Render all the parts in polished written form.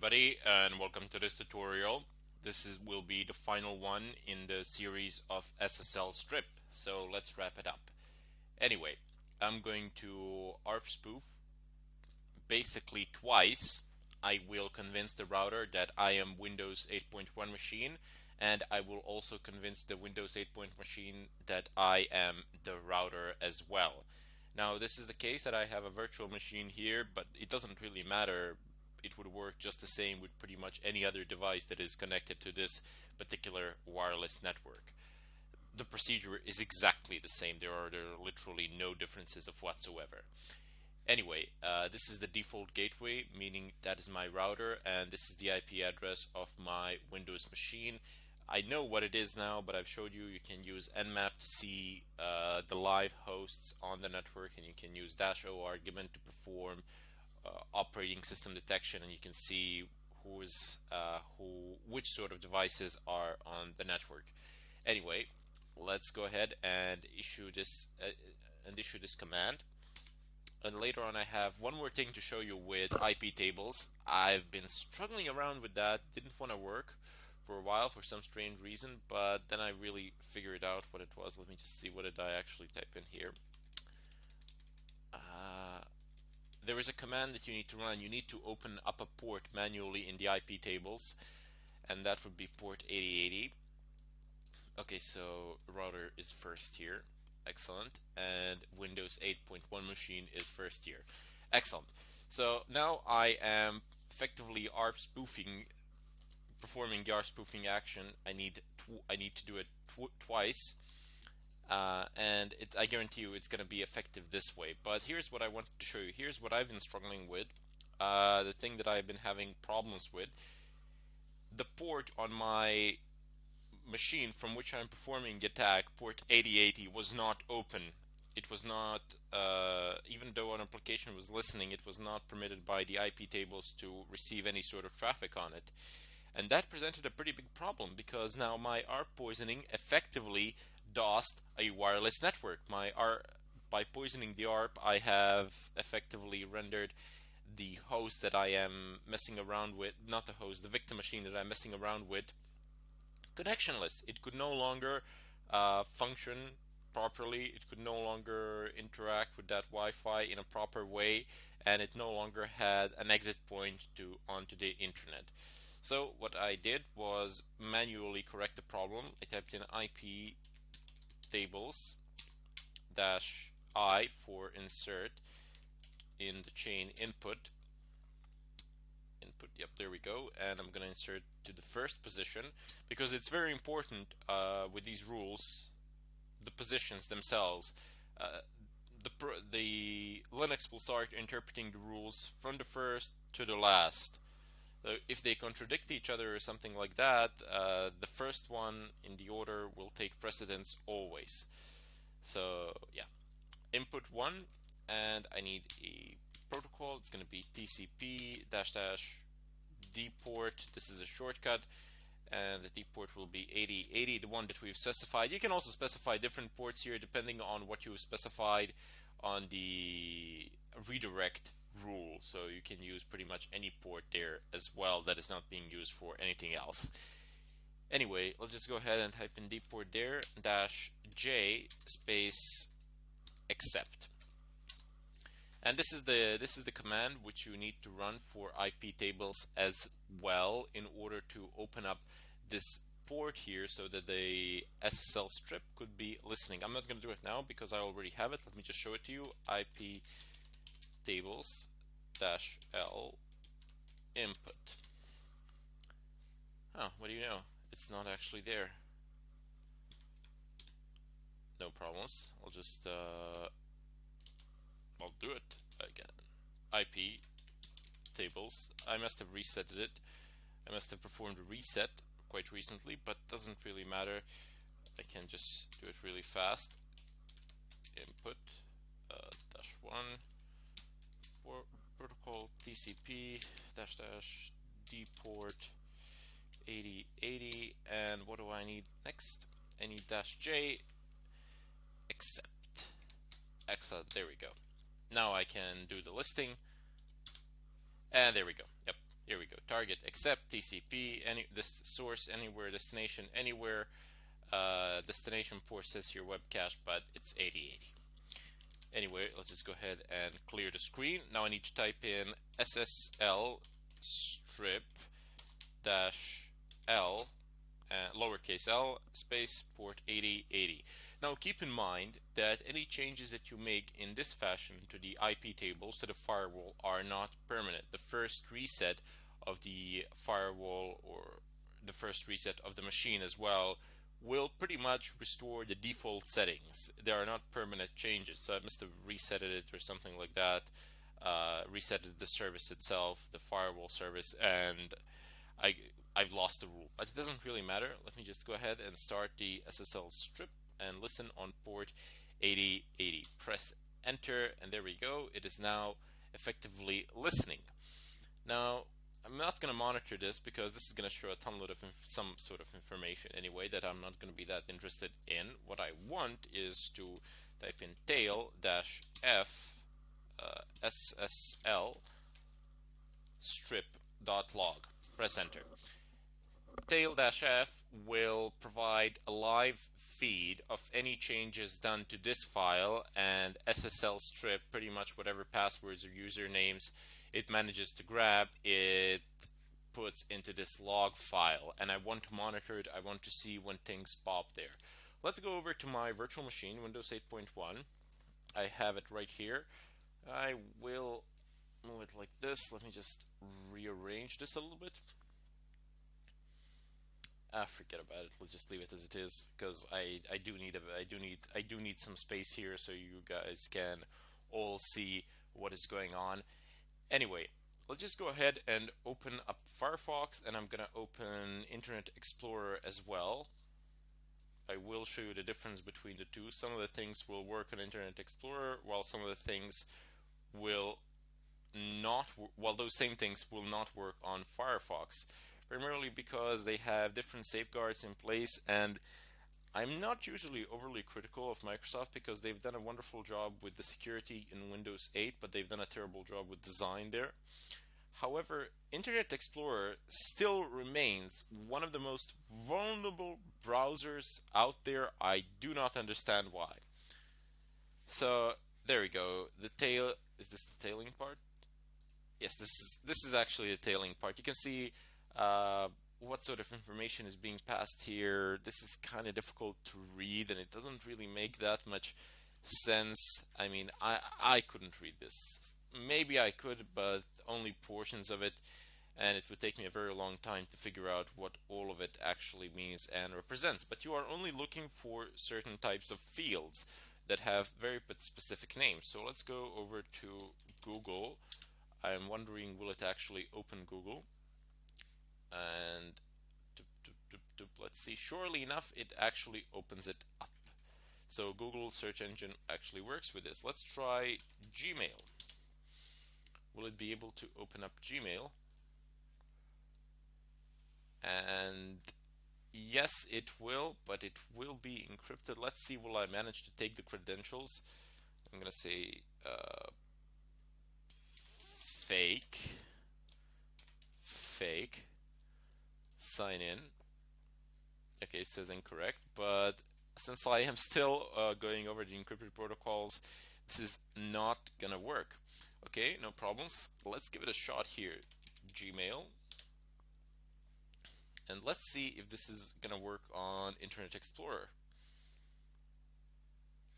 everybody, and welcome to this tutorial. Will be the final one in the series of SSL strip, so let's wrap it up. Anyway, I'm going to ARP spoof basically twice. I will convince the router that I am Windows 8.1 machine, and I will also convince the Windows 8.1 machine that I am the router as well. Now, this is the case that I have a virtual machine here, but it doesn't really matter. It would work just the same with pretty much any other device that is connected to this particular wireless network. The procedure is exactly the same. There are literally no differences of whatsoever. Anyway, this is the default gateway, meaning that is my router, and this is the IP address of my Windows machine. I know what it is now, but I've showed you. You can use nmap to see the live hosts on the network, and you can use -o argument to perform operating system detection, and you can see which sort of devices are on the network. Anyway, let's go ahead and issue this command. And later on, I have one more thing to show you with IP tables. I've been struggling around with that. Didn't want to work for a while for some strange reason, but then I really figured out what it was. Let me just see, what did I actually type in here? There is a command that you need to run. You need to open up a port manually in the IP tables, and that would be port 8080. Okay, so router is first here. Excellent. And Windows 8.1 machine is first here. Excellent. So now I am effectively ARP spoofing, performing the ARP spoofing action. I need to do it twice. And I guarantee you it's going to be effective this way. But here's what I wanted to show you. Here's what I've been struggling with. The thing that I've been having problems with. The port on my machine from which I'm performing the attack, port 8080, was not open. It was not, even though an application was listening, it was not permitted by the IP tables to receive any sort of traffic on it. And that presented a pretty big problem, because now my ARP poisoning effectively DOSed a wireless network. By poisoning the ARP, I have effectively rendered the host that I am messing around with, not the host, the victim machine that I'm messing around with, connectionless. It could no longer function properly. It could no longer interact with that Wi-Fi in a proper way, and it no longer had an exit point onto the internet. So what I did was manually correct the problem. I typed in IP tables -I for insert in the chain input. Yep, there we go, and I'm going to insert to the first position, because it's very important with these rules, the positions themselves. The Linux will start interpreting the rules from the first to the last. If they contradict each other or something like that, the first one in the order will take precedence always. So yeah, input 1, and I need a protocol. It's going to be TCP -D port. This is a shortcut, and the D port will be 8080, the one that we've specified. You can also specify different ports here depending on what you've specified on the redirect rule. So you can use pretty much any port there as well that is not being used for anything else. Anyway, let's just go ahead and type in D port there, -J space accept. And this is the command which you need to run for IP tables as well, in order to open up this port here so that the SSL strip could be listening. I'm not going to do it now because I already have it. Let me just show it to you. IP tables -L input. Oh, what do you know? It's not actually there. No problems. I'll just I'll do it again. IP tables. I must have resetted it. I must have performed a reset quite recently, but doesn't really matter. I can just do it really fast. Input -1 for protocol TCP -D port 8080, and what do I need next? I need -J accept. Excellent. There we go. Now I can do the listing, and there we go. Yep, Here we go. Target accept TCP, any this source anywhere, destination anywhere. Destination port says here web cache, but it's 8080. Anyway, let's just go ahead and clear the screen. Now I need to type in SSL strip dash L, lowercase l, space port 8080. Now keep in mind that any changes that you make in this fashion to the IP tables, to the firewall, are not permanent. The first reset of the firewall, or the first reset of the machine as well, will pretty much restore the default settings. They are not permanent changes. So I must have resetted it or something like that, resetted the service itself, the firewall service, and I've lost the rule. But it doesn't really matter. Let me just go ahead and start the SSL strip and listen on port 8080. Press enter, and there we go. It is now effectively listening. Now, I'm not going to monitor this because this is going to show a ton of some sort of information anyway that I'm not going to be that interested in. What I want is to type in tail-f SSL strip.log. Press enter. Tail-f will provide a live feed of any changes done to this file, and SSL strip, pretty much whatever passwords or usernames it manages to grab, it puts into this log file, and I want to monitor it. I want to see when things pop there. Let's go over to my virtual machine, Windows 8.1. I have it right here. I will move it like this. Let me just rearrange this a little bit. Forget about it. Let's just leave it as it is, because I do need some space here so you guys can all see what is going on. Anyway, let's just go ahead and open up Firefox, and I'm gonna open Internet Explorer as well. I will show you the difference between the two. Some of the things will work on Internet Explorer, while some of the things will not, while those same things will not work on Firefox, primarily because they have different safeguards in place. And I'm not usually overly critical of Microsoft because they've done a wonderful job with the security in Windows 8, but they've done a terrible job with design there. However, Internet Explorer still remains one of the most vulnerable browsers out there. I do not understand why. So there we go. The tail, is this the tailing part? Yes, this is actually the tailing part. You can see what sort of information is being passed here. This is kind of difficult to read, and it doesn't really make that much sense. I mean, I couldn't read this. Maybe I could, but only portions of it, and it would take me a very long time to figure out what all of it actually means and represents. But you are only looking for certain types of fields that have very specific names. So let's go over to Google. I'm wondering, will it actually open Google? And let's see, surely enough, it actually opens it up. So Google search engine actually works with this. Let's try Gmail. Will it be able to open up Gmail? And yes, it will, but it will be encrypted. Let's see, will I manage to take the credentials? I'm gonna say fake sign in. Okay, it says incorrect, but since I am still going over the encrypted protocols, this is not gonna work. Okay, no problems. Let's give it a shot here. Gmail. And let's see if this is gonna work on Internet Explorer.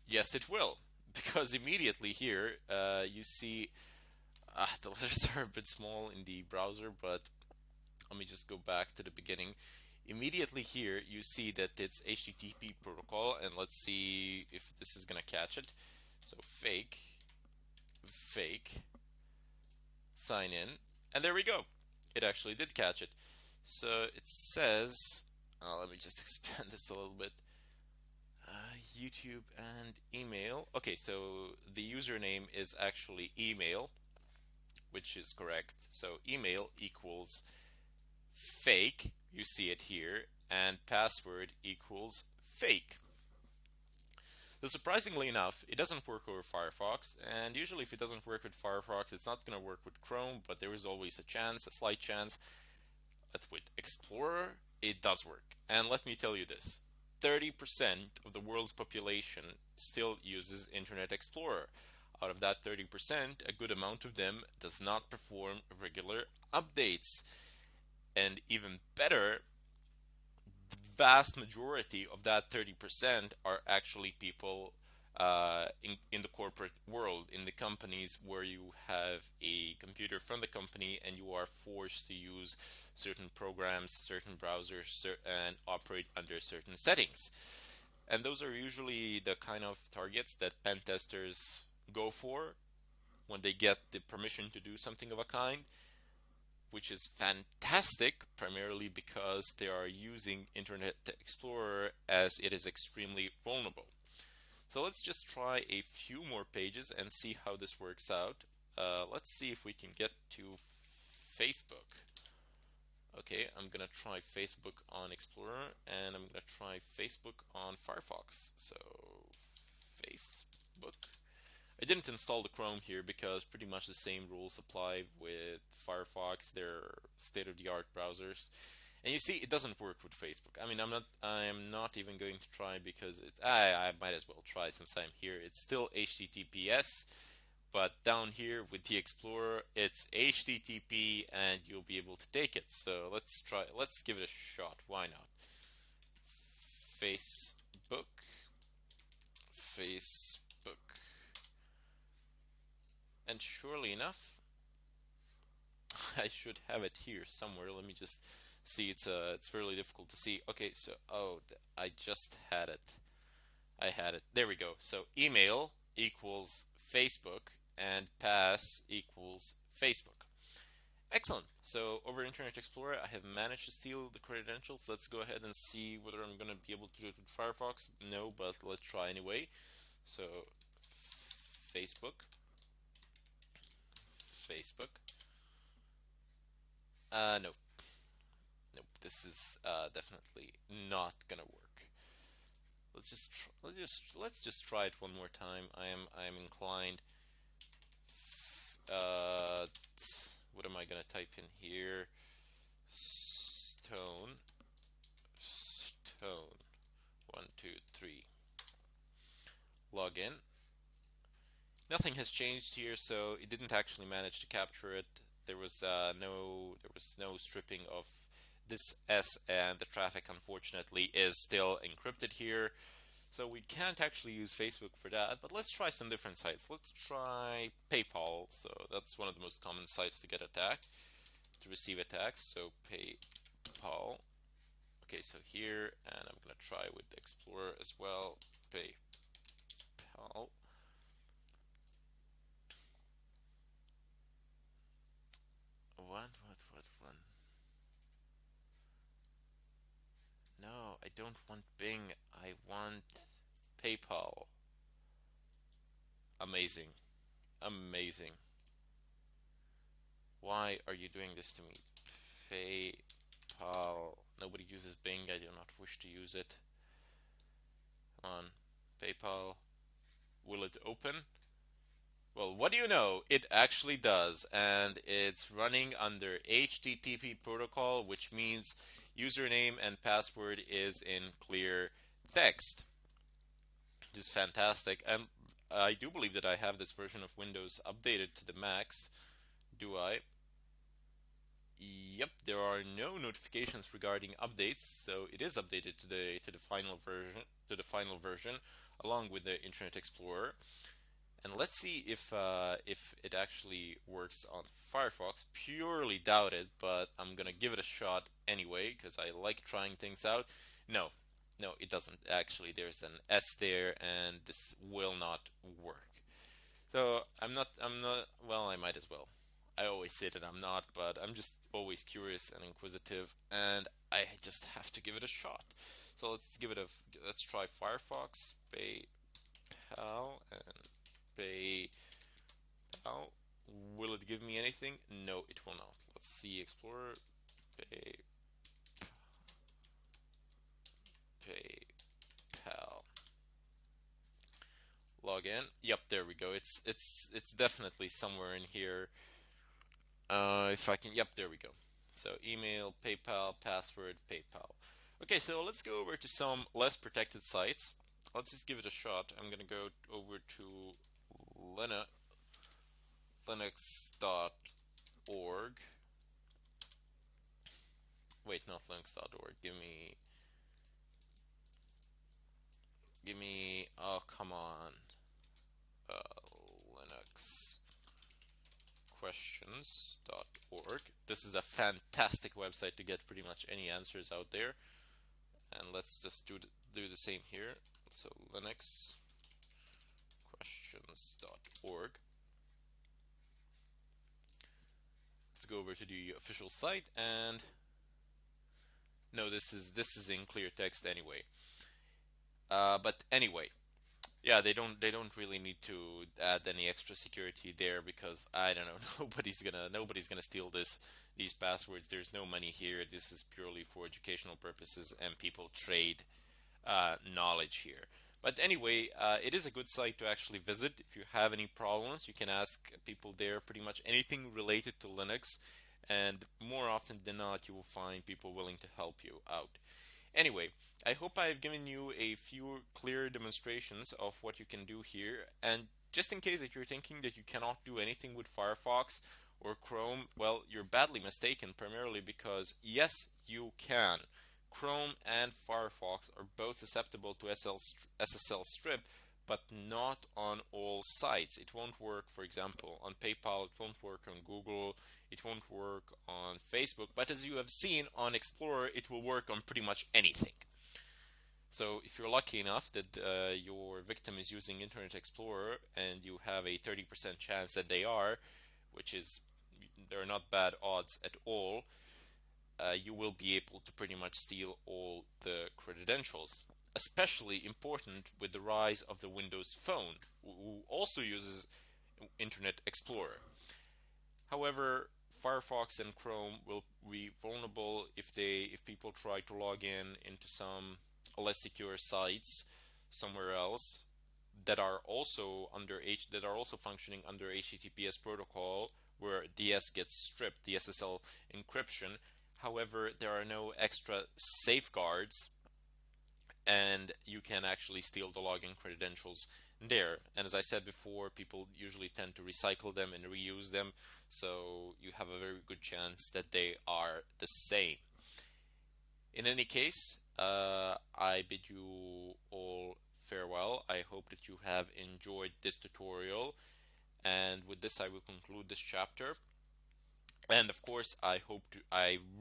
Yes, it will, because immediately here you see the letters are a bit small in the browser, but let me just go back to the beginning. Immediately here you see that it's HTTP protocol, and let's see if this is gonna catch it. So fake sign in, and there we go. It actually did catch it. So it says, let me just expand this a little bit. YouTube and email. Okay, so the username is actually email, which is correct. So email equals fake, you see it here, and password equals fake. So surprisingly enough, it doesn't work over Firefox, and usually if it doesn't work with Firefox, it's not going to work with Chrome, but there is always a chance, a slight chance, that with Explorer, it does work. And let me tell you this, 30% of the world's population still uses Internet Explorer. Out of that 30%, a good amount of them does not perform regular updates. And even better, the vast majority of that 30% are actually people in the corporate world, in the companies where you have a computer from the company and you are forced to use certain programs, certain browsers, and operate under certain settings. And those are usually the kind of targets that pen testers go for when they get the permission to do something of a kind, which is fantastic, primarily because they are using Internet Explorer as it is extremely vulnerable. So let's just try a few more pages and see how this works out. Let's see if we can get to Facebook. Okay, I'm gonna try Facebook on Explorer, and I'm gonna try Facebook on Firefox. So Facebook. I didn't install the Chrome here because pretty much the same rules apply with Firefox. They're state-of-the-art browsers. And you see, it doesn't work with Facebook. I mean, I'm not even going to try because I might as well try since I'm here. It's still HTTPS, but down here with the Explorer, it's HTTP, and you'll be able to take it. So let's try. Let's give it a shot. Why not? Facebook. And surely enough, I should have it here somewhere. Let me just see. It's fairly difficult to see. Okay, so I just had it. I had it. There we go. So email equals Facebook and pass equals Facebook. Excellent. So over Internet Explorer, I have managed to steal the credentials. Let's go ahead and see whether I'm going to be able to do it with Firefox. No, but let's try anyway. So Facebook. Nope. Nope. This is definitely not gonna work. Let's just try it one more time. I am inclined. What am I gonna type in here? Stone. 1, 2, 3. Log in. Nothing has changed here, so it didn't actually manage to capture it. There was no stripping of this S, and the traffic unfortunately is still encrypted here. So we can't actually use Facebook for that, but let's try some different sites. Let's try PayPal. So that's one of the most common sites to get attacked, to receive attacks. So PayPal. Okay, so here, and I'm gonna try with the Explorer as well. PayPal. What? No, I don't want Bing. I want PayPal. Amazing. Amazing. Why are you doing this to me? PayPal. Nobody uses Bing. I do not wish to use it. Come on. PayPal. Will it open? Well, what do you know? It actually does, and it's running under HTTP protocol, which means username and password is in clear text. Which is fantastic, and I do believe that I have this version of Windows updated to the max. Do I? Yep, there are no notifications regarding updates, so it is updated to the final version along with the Internet Explorer. And let's see if it actually works on Firefox. Purely doubt it, but I'm gonna give it a shot anyway because I like trying things out. No, it doesn't actually. There's an S there, and this will not work. So I'm not. Well, I might as well. I always say that I'm not, but I'm just always curious and inquisitive, and I just have to give it a shot. So let's try Firefox, PayPal, and PayPal. Will it give me anything? No, it will not. Let's see Explorer, PayPal. log in. Yep, there we go. It's definitely somewhere in here. If I can, yep, there we go. So email, PayPal, password, PayPal. Okay, so let's go over to some less protected sites. Let's just give it a shot. I'm gonna go over to linux.org. Wait, not linux.org. Give me. Oh, come on. Linux questions.org. This is a fantastic website to get pretty much any answers out there. And let's just do the same here. So Linux questions.org. Let's go over to the official site, and no, this is in clear text anyway. But anyway, yeah, they don't really need to add any extra security there, because I don't know, nobody's gonna steal these passwords. There's no money here. This is purely for educational purposes, and people trade knowledge here. But anyway, it is a good site to actually visit. If you have any problems, you can ask people there pretty much anything related to Linux, and more often than not, you will find people willing to help you out. Anyway, I hope I've given you a few clear demonstrations of what you can do here. And just in case that you're thinking that you cannot do anything with Firefox or Chrome, well, you're badly mistaken, primarily because yes, you can. Chrome and Firefox are both susceptible to SSL strip, but not on all sites. It won't work, for example, on PayPal, it won't work on Google, it won't work on Facebook, but as you have seen on Explorer, it will work on pretty much anything. So if you're lucky enough that your victim is using Internet Explorer and you have a 30% chance that they are, which is, they're not bad odds at all, you will be able to pretty much steal all the credentials. Especially important with the rise of the Windows Phone, who also uses Internet Explorer. However, Firefox and Chrome will be vulnerable if people try to log in into some less secure sites somewhere else that are also functioning under HTTPS protocol, where DS gets stripped, the SSL encryption. However, there are no extra safeguards, and you can actually steal the login credentials there. And as I said before, people usually tend to recycle them and reuse them, so you have a very good chance that they are the same. In any case, I bid you all farewell. I hope that you have enjoyed this tutorial, and with this I will conclude this chapter. And of course, I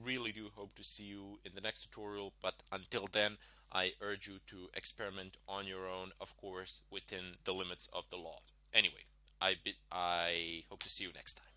really do hope to see you in the next tutorial, but until then, I urge you to experiment on your own, of course, within the limits of the law. Anyway, I hope to see you next time.